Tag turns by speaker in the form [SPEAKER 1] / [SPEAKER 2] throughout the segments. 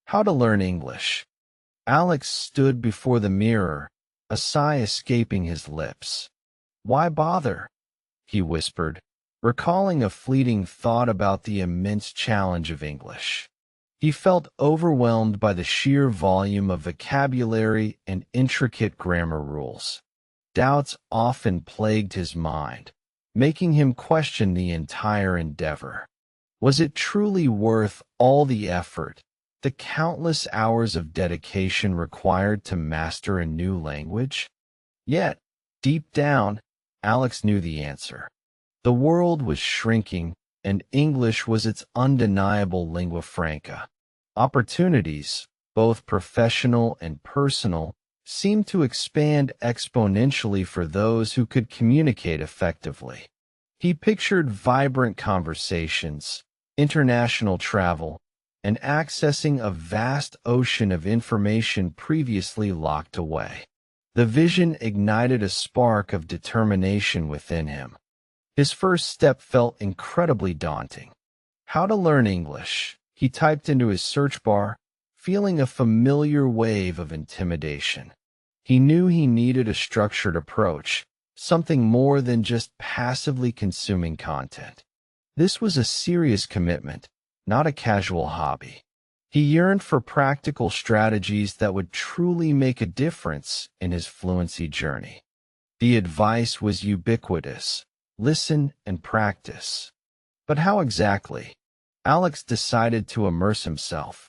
[SPEAKER 1] How to learn English. Alex stood before the mirror, a sigh escaping his lips. Why bother? He whispered, recalling a fleeting thought about the immense challenge of English. He felt overwhelmed by the sheer volume of vocabulary and intricate grammar rules. Doubts often plagued his mind, making him question the entire endeavor. Was it truly worth all the effort, the countless hours of dedication required to master a new language? Yet, deep down, Alex knew the answer. The world was shrinking, and English was its undeniable lingua franca. Opportunities, both professional and personal, seemed to expand exponentially for those who could communicate effectively. He pictured vibrant conversations, international travel, and accessing a vast ocean of information previously locked away. The vision ignited a spark of determination within him. His first step felt incredibly daunting. How to learn English, he typed into his search bar, feeling a familiar wave of intimidation. He knew he needed a structured approach, something more than just passively consuming content. This was a serious commitment, not a casual hobby. He yearned for practical strategies that would truly make a difference in his fluency journey. The advice was ubiquitous: listen and practice. But how exactly? Alex decided to immerse himself.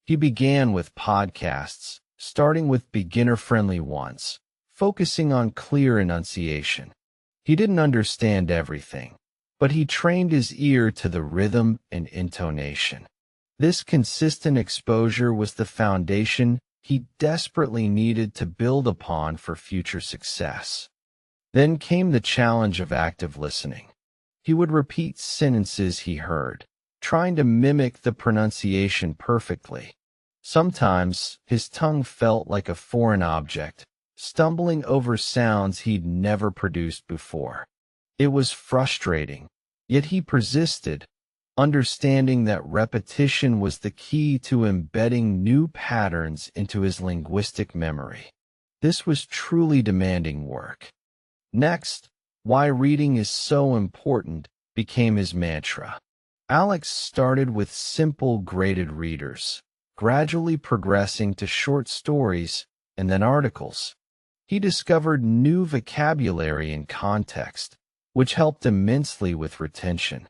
[SPEAKER 1] He began with podcasts, starting with beginner-friendly ones, focusing on clear enunciation. He didn't understand everything, but he trained his ear to the rhythm and intonation. This consistent exposure was the foundation he desperately needed to build upon for future success. Then came the challenge of active listening. He would repeat sentences he heard, trying to mimic the pronunciation perfectly. Sometimes his tongue felt like a foreign object, stumbling over sounds he'd never produced before. It was frustrating, yet he persisted, understanding that repetition was the key to embedding new patterns into his linguistic memory. This was truly demanding work. Next, why reading is so important became his mantra. Alex started with simple graded readers, gradually progressing to short stories and then articles. He discovered new vocabulary and context, which helped immensely with retention.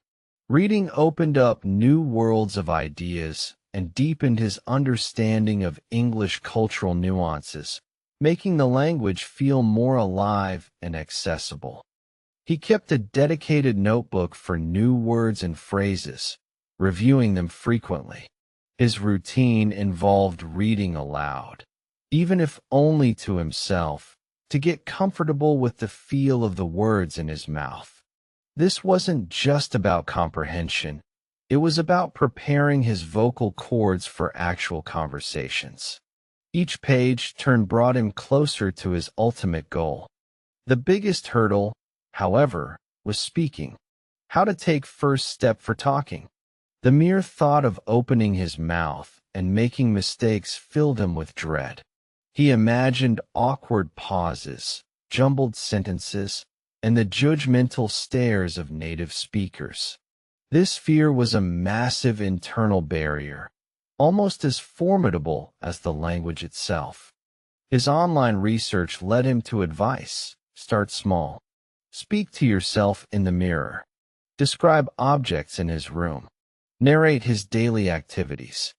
[SPEAKER 1] Reading opened up new worlds of ideas and deepened his understanding of English cultural nuances, making the language feel more alive and accessible. He kept a dedicated notebook for new words and phrases, reviewing them frequently. His routine involved reading aloud, even if only to himself, to get comfortable with the feel of the words in his mouth. This wasn't just about comprehension. It was about preparing his vocal cords for actual conversations. Each page brought him closer to his ultimate goal. The biggest hurdle, however, was speaking. How to take first step for talking. The mere thought of opening his mouth and making mistakes filled him with dread. He imagined awkward pauses, jumbled sentences, and the judgmental stares of native speakers. This fear was a massive internal barrier, almost as formidable as the language itself. His online research led him to advice: start small. Speak to yourself in the mirror. Describe objects in his room. Narrate his daily activities.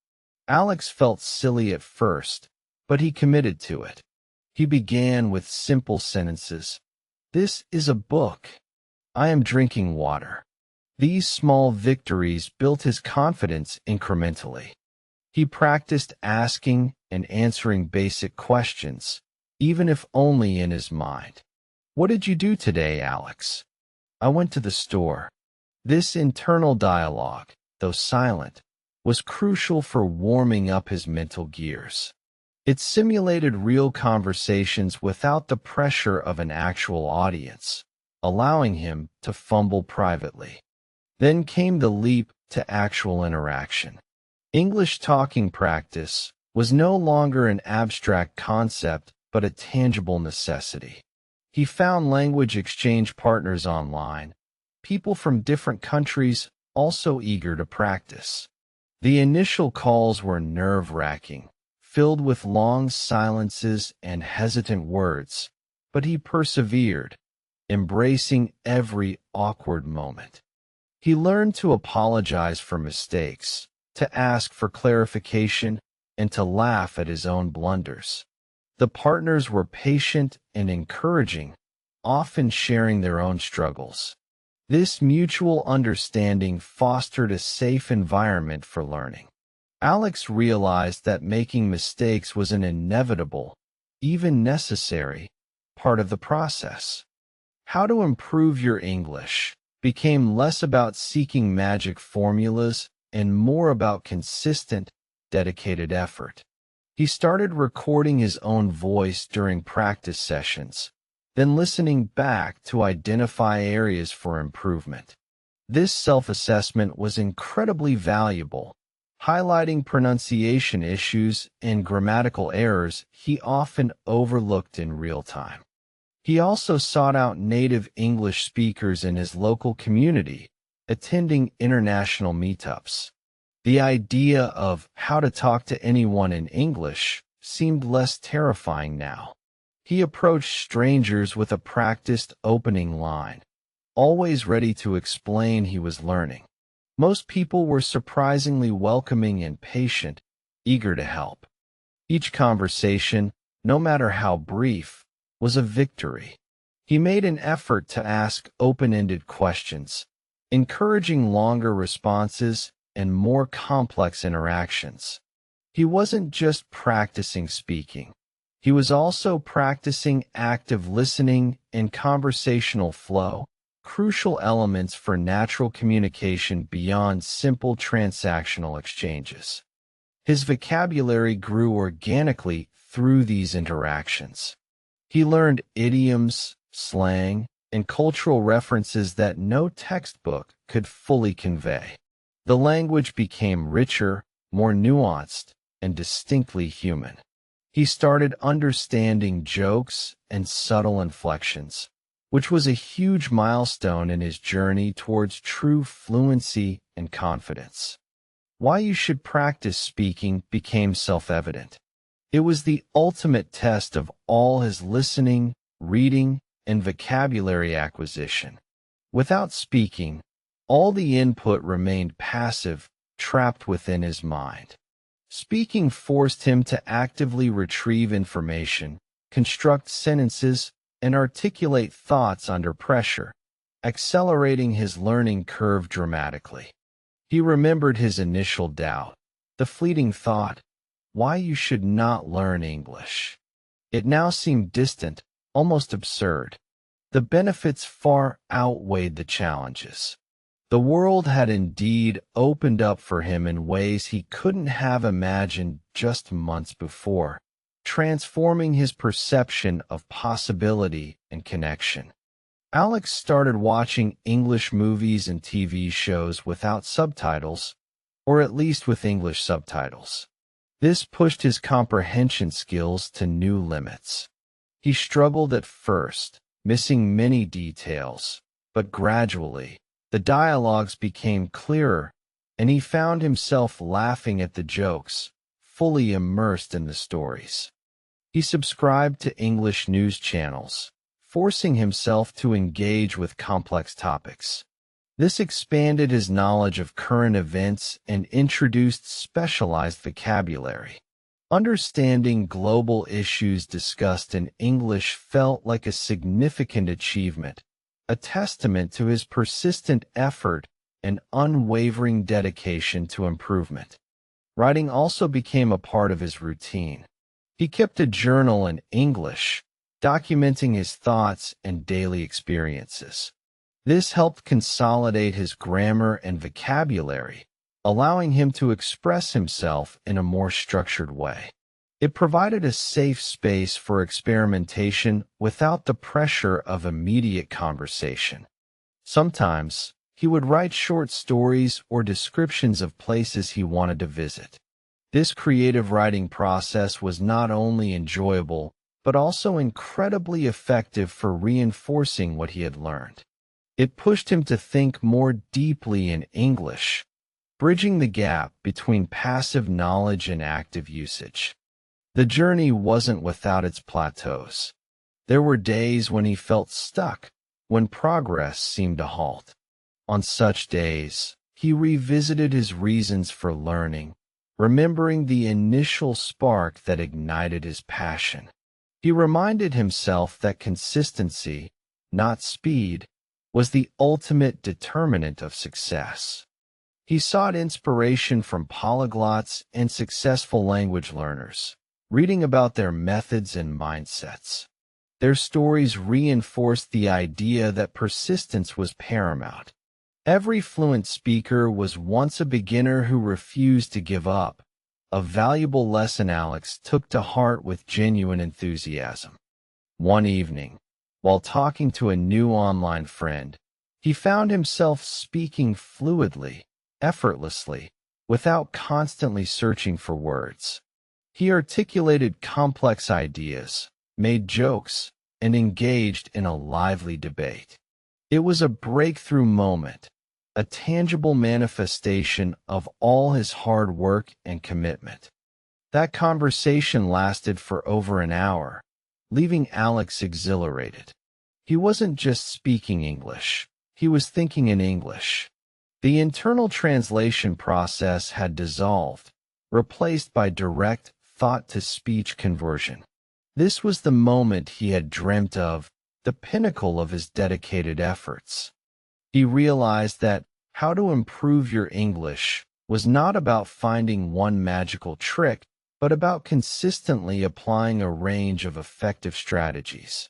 [SPEAKER 1] Alex felt silly at first, but he committed to it. He began with simple sentences. This is a book. I am drinking water. These small victories built his confidence incrementally. He practiced asking and answering basic questions, even if only in his mind. What did you do today, Alex? I went to the store. This internal dialogue, though silent, was crucial for warming up his mental gears. It simulated real conversations without the pressure of an actual audience, allowing him to fumble privately. Then came the leap to actual interaction. English talking practice was no longer an abstract concept but a tangible necessity. He found language exchange partners online, people from different countries also eager to practice. The initial calls were nerve-wracking, filled with long silences and hesitant words, but he persevered, embracing every awkward moment. He learned to apologize for mistakes, to ask for clarification, and to laugh at his own blunders. The partners were patient and encouraging, often sharing their own struggles. This mutual understanding fostered a safe environment for learning. Alex realized that making mistakes was an inevitable, even necessary, part of the process. How to improve your English became less about seeking magic formulas and more about consistent, dedicated effort. He started recording his own voice during practice sessions, then listening back to identify areas for improvement. This self-assessment was incredibly valuable, highlighting pronunciation issues and grammatical errors he often overlooked in real time. He also sought out native English speakers in his local community, attending international meetups. The idea of how to talk to anyone in English seemed less terrifying now. He approached strangers with a practiced opening line, always ready to explain he was learning. Most people were surprisingly welcoming and patient, eager to help. Each conversation, no matter how brief, was a victory. He made an effort to ask open-ended questions, encouraging longer responses and more complex interactions. He wasn't just practicing speaking. He was also practicing active listening and conversational flow, crucial elements for natural communication beyond simple transactional exchanges. His vocabulary grew organically through these interactions. He learned idioms, slang, and cultural references that no textbook could fully convey. The language became richer, more nuanced, and distinctly human. He started understanding jokes and subtle inflections, which was a huge milestone in his journey towards true fluency and confidence. Why you should practice speaking became self-evident. It was the ultimate test of all his listening, reading, and vocabulary acquisition. Without speaking, all the input remained passive, trapped within his mind. Speaking forced him to actively retrieve information, construct sentences, and articulate thoughts under pressure, accelerating his learning curve dramatically. He remembered his initial doubt, the fleeting thought, why you should not learn English. It now seemed distant, almost absurd. The benefits far outweighed the challenges. The world had indeed opened up for him in ways he couldn't have imagined just months before, transforming his perception of possibility and connection. Alex started watching English movies and TV shows without subtitles, or at least with English subtitles. This pushed his comprehension skills to new limits. He struggled at first, missing many details, but gradually, the dialogues became clearer, and he found himself laughing at the jokes, fully immersed in the stories. He subscribed to English news channels, forcing himself to engage with complex topics. This expanded his knowledge of current events and introduced specialized vocabulary. Understanding global issues discussed in English felt like a significant achievement, a testament to his persistent effort and unwavering dedication to improvement. Writing also became a part of his routine. He kept a journal in English, documenting his thoughts and daily experiences. This helped consolidate his grammar and vocabulary, allowing him to express himself in a more structured way. It provided a safe space for experimentation without the pressure of immediate conversation. Sometimes, He would write short stories or descriptions of places he wanted to visit. This creative writing process was not only enjoyable, but also incredibly effective for reinforcing what he had learned. It pushed him to think more deeply in English, bridging the gap between passive knowledge and active usage. The journey wasn't without its plateaus. There were days when he felt stuck, when progress seemed to halt. On such days, he revisited his reasons for learning, remembering the initial spark that ignited his passion. He reminded himself that consistency, not speed, was the ultimate determinant of success. He sought inspiration from polyglots and successful language learners, reading about their methods and mindsets. Their stories reinforced the idea that persistence was paramount. Every fluent speaker was once a beginner who refused to give up, a valuable lesson Alex took to heart with genuine enthusiasm. One evening, while talking to a new online friend, he found himself speaking fluidly, effortlessly, without constantly searching for words. He articulated complex ideas, made jokes, and engaged in a lively debate. It was a breakthrough moment, a tangible manifestation of all his hard work and commitment. That conversation lasted for over an hour, leaving Alex exhilarated. He wasn't just speaking English, he was thinking in English. The internal translation process had dissolved, replaced by direct thought-to-speech conversion. This was the moment he had dreamt of, the pinnacle of his dedicated efforts. He realized that how to improve your English was not about finding one magical trick, but about consistently applying a range of effective strategies.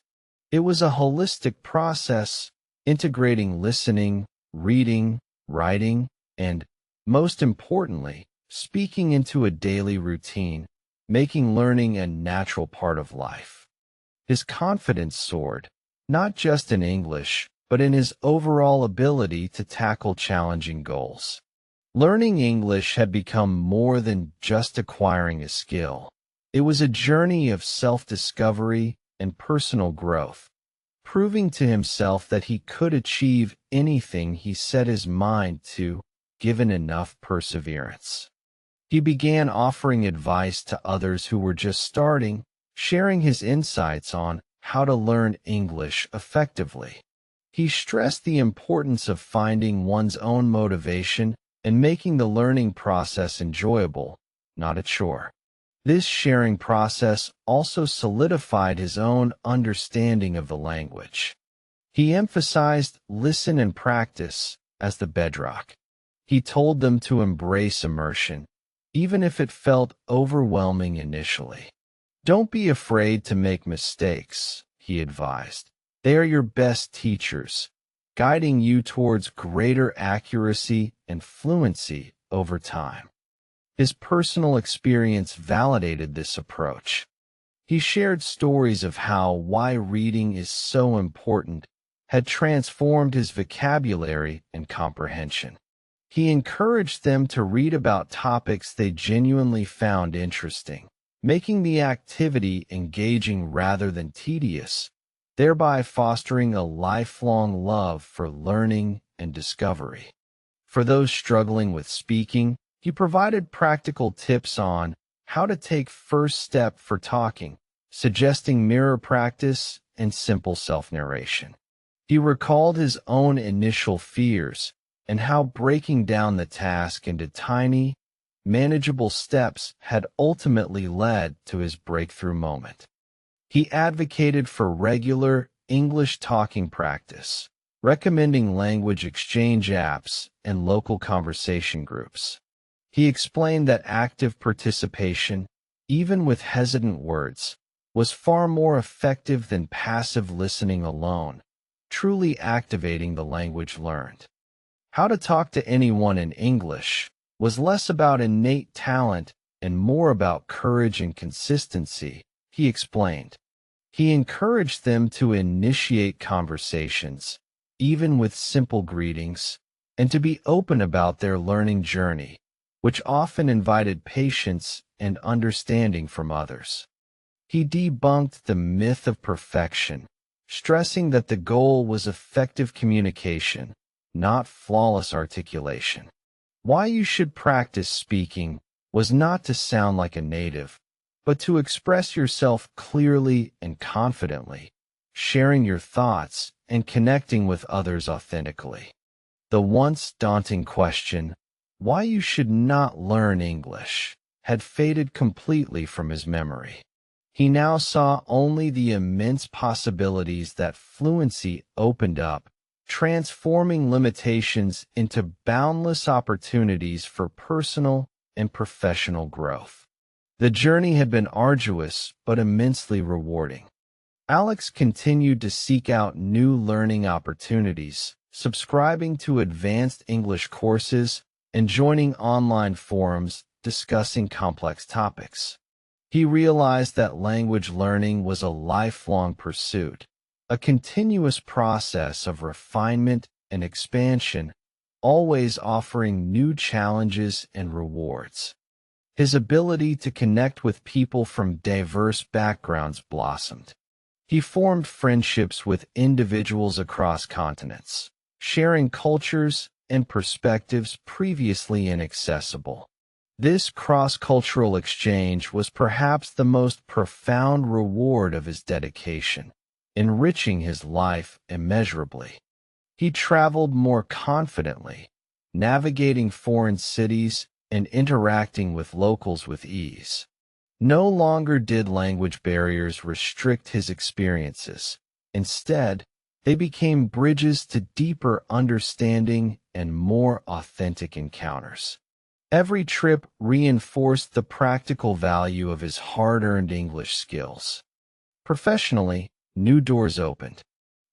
[SPEAKER 1] It was a holistic process, integrating listening, reading, writing, and, most importantly, speaking into a daily routine, making learning a natural part of life. His confidence soared, not just in English, but in his overall ability to tackle challenging goals. Learning English had become more than just acquiring a skill. It was a journey of self-discovery and personal growth, proving to himself that he could achieve anything he set his mind to, given enough perseverance. He began offering advice to others who were just starting, sharing his insights on how to learn English effectively. He stressed the importance of finding one's own motivation and making the learning process enjoyable, not a chore. This sharing process also solidified his own understanding of the language. He emphasized listen and practice as the bedrock. He told them to embrace immersion, even if it felt overwhelming initially. Don't be afraid to make mistakes, he advised. They are your best teachers, guiding you towards greater accuracy and fluency over time. His personal experience validated this approach. He shared stories of how why reading is so important had transformed his vocabulary and comprehension. He encouraged them to read about topics they genuinely found interesting, making the activity engaging rather than tedious, thereby fostering a lifelong love for learning and discovery. For those struggling with speaking, he provided practical tips on how to take first step for talking, suggesting mirror practice and simple self-narration. He recalled his own initial fears and how breaking down the task into tiny, manageable steps had ultimately led to his breakthrough moment. He advocated for regular English talking practice, recommending language exchange apps and local conversation groups. He explained that active participation, even with hesitant words, was far more effective than passive listening alone, truly activating the language learned. How to talk to anyone in English was less about innate talent and more about courage and consistency, he explained. He encouraged them to initiate conversations, even with simple greetings, and to be open about their learning journey, which often invited patience and understanding from others. He debunked the myth of perfection, stressing that the goal was effective communication, not flawless articulation. Why you should practice speaking was not to sound like a native, but to express yourself clearly and confidently, sharing your thoughts and connecting with others authentically. The once daunting question, why you should not learn English, had faded completely from his memory. He now saw only the immense possibilities that fluency opened up, transforming limitations into boundless opportunities for personal and professional growth. The journey had been arduous but immensely rewarding. Alex continued to seek out new learning opportunities, subscribing to advanced English courses and joining online forums discussing complex topics. He realized that language learning was a lifelong pursuit, a continuous process of refinement and expansion, always offering new challenges and rewards. His ability to connect with people from diverse backgrounds blossomed. He formed friendships with individuals across continents, sharing cultures and perspectives previously inaccessible. This cross-cultural exchange was perhaps the most profound reward of his dedication, enriching his life immeasurably. He traveled more confidently, navigating foreign cities and interacting with locals with ease. No longer did language barriers restrict his experiences. Instead, they became bridges to deeper understanding and more authentic encounters. Every trip reinforced the practical value of his hard-earned English skills. Professionally, new doors opened.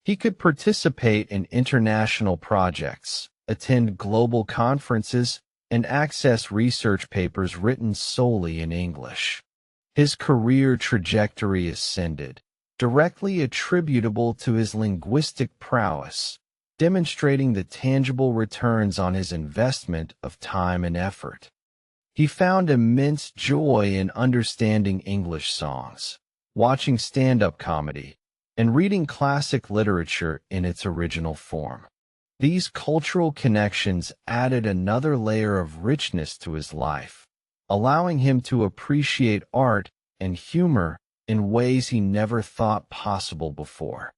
[SPEAKER 1] He could participate in international projects, attend global conferences, and access research papers written solely in English. His career trajectory ascended, directly attributable to his linguistic prowess, demonstrating the tangible returns on his investment of time and effort. He found immense joy in understanding English songs, watching stand-up comedy, and reading classic literature in its original form. These cultural connections added another layer of richness to his life, allowing him to appreciate art and humor in ways he never thought possible before.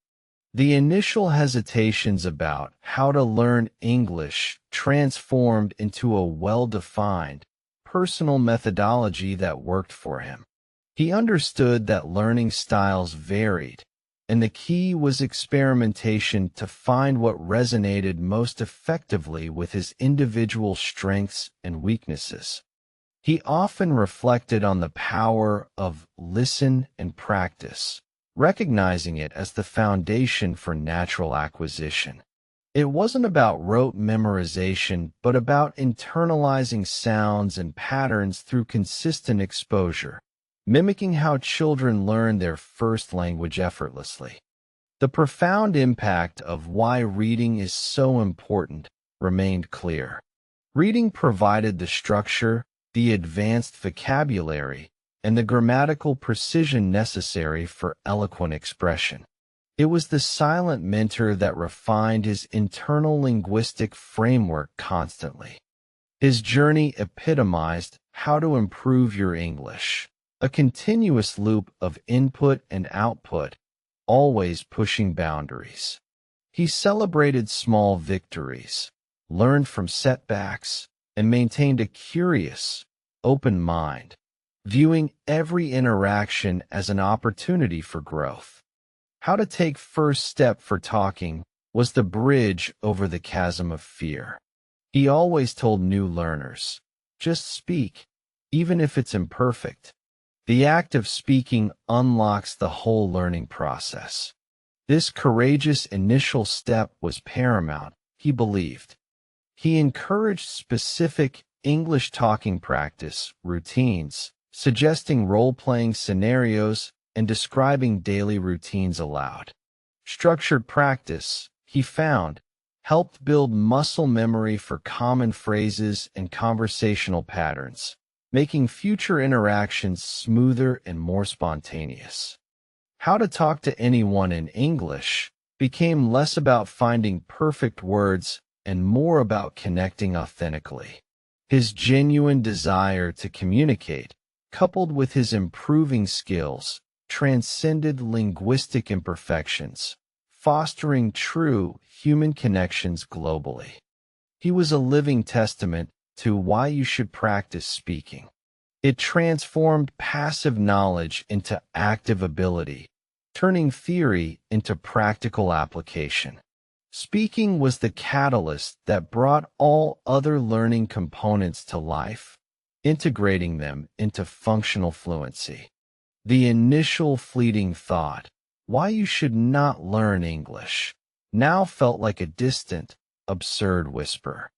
[SPEAKER 1] The initial hesitations about how to learn English transformed into a well-defined, personal methodology that worked for him. He understood that learning styles varied, and the key was experimentation to find what resonated most effectively with his individual strengths and weaknesses. He often reflected on the power of listen and practice, recognizing it as the foundation for natural acquisition. It wasn't about rote memorization, but about internalizing sounds and patterns through consistent exposure, mimicking how children learn their first language effortlessly. The profound impact of why reading is so important remained clear. Reading provided the structure, the advanced vocabulary, and the grammatical precision necessary for eloquent expression. It was the silent mentor that refined his internal linguistic framework constantly. His journey epitomized how to improve your English, a continuous loop of input and output, always pushing boundaries. He celebrated small victories, learned from setbacks, and maintained a curious, open mind, viewing every interaction as an opportunity for growth. How to take first step for talking was the bridge over the chasm of fear. He always told new learners, just speak, even if it's imperfect. The act of speaking unlocks the whole learning process. This courageous initial step was paramount, he believed. He encouraged specific English talking practice routines, suggesting role-playing scenarios and describing daily routines aloud. Structured practice, he found, helped build muscle memory for common phrases and conversational patterns, making future interactions smoother and more spontaneous. How to talk to anyone in English became less about finding perfect words and more about connecting authentically. His genuine desire to communicate, coupled with his improving skills, transcended linguistic imperfections, fostering true human connections globally. He was a living testament to why you should practice speaking. It transformed passive knowledge into active ability, turning theory into practical application. Speaking was the catalyst that brought all other learning components to life, integrating them into functional fluency. The initial fleeting thought, why you should not learn English, now felt like a distant, absurd whisper.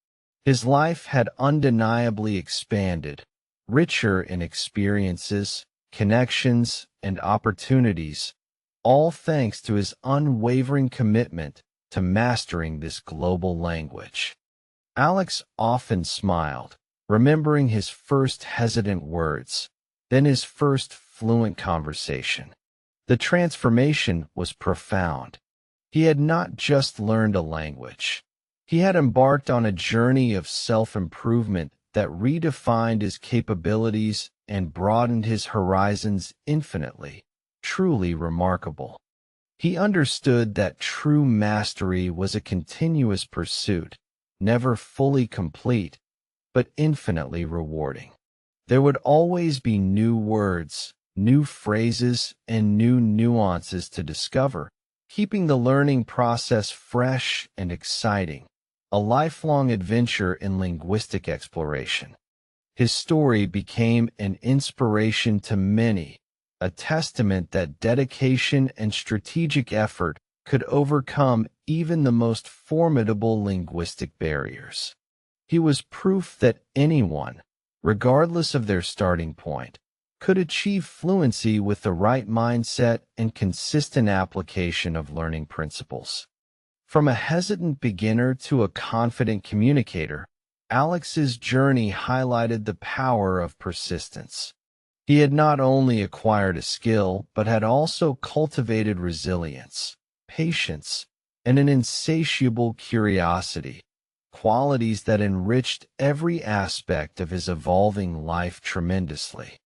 [SPEAKER 1] His life had undeniably expanded, richer in experiences, connections, and opportunities, all thanks to his unwavering commitment to mastering this global language. Alex often smiled, remembering his first hesitant words, then his first fluent conversation. The transformation was profound. He had not just learned a language. He had embarked on a journey of self-improvement that redefined his capabilities and broadened his horizons infinitely. Truly remarkable. He understood that true mastery was a continuous pursuit, never fully complete, but infinitely rewarding. There would always be new words, new phrases, and new nuances to discover, keeping the learning process fresh and exciting, a lifelong adventure in linguistic exploration. His story became an inspiration to many, a testament that dedication and strategic effort could overcome even the most formidable linguistic barriers. He was proof that anyone, regardless of their starting point, could achieve fluency with the right mindset and consistent application of learning principles. From a hesitant beginner to a confident communicator, Alex's journey highlighted the power of persistence. He had not only acquired a skill, but had also cultivated resilience, patience, and an insatiable curiosity, qualities that enriched every aspect of his evolving life tremendously.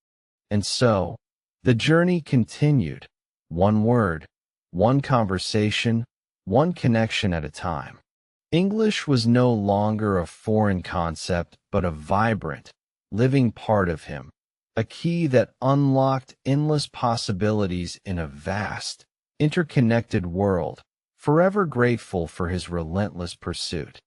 [SPEAKER 1] And so, the journey continued, one word, one conversation, one connection at a time. English was no longer a foreign concept, but a vibrant, living part of him, a key that unlocked endless possibilities in a vast, interconnected world, forever grateful for his relentless pursuit.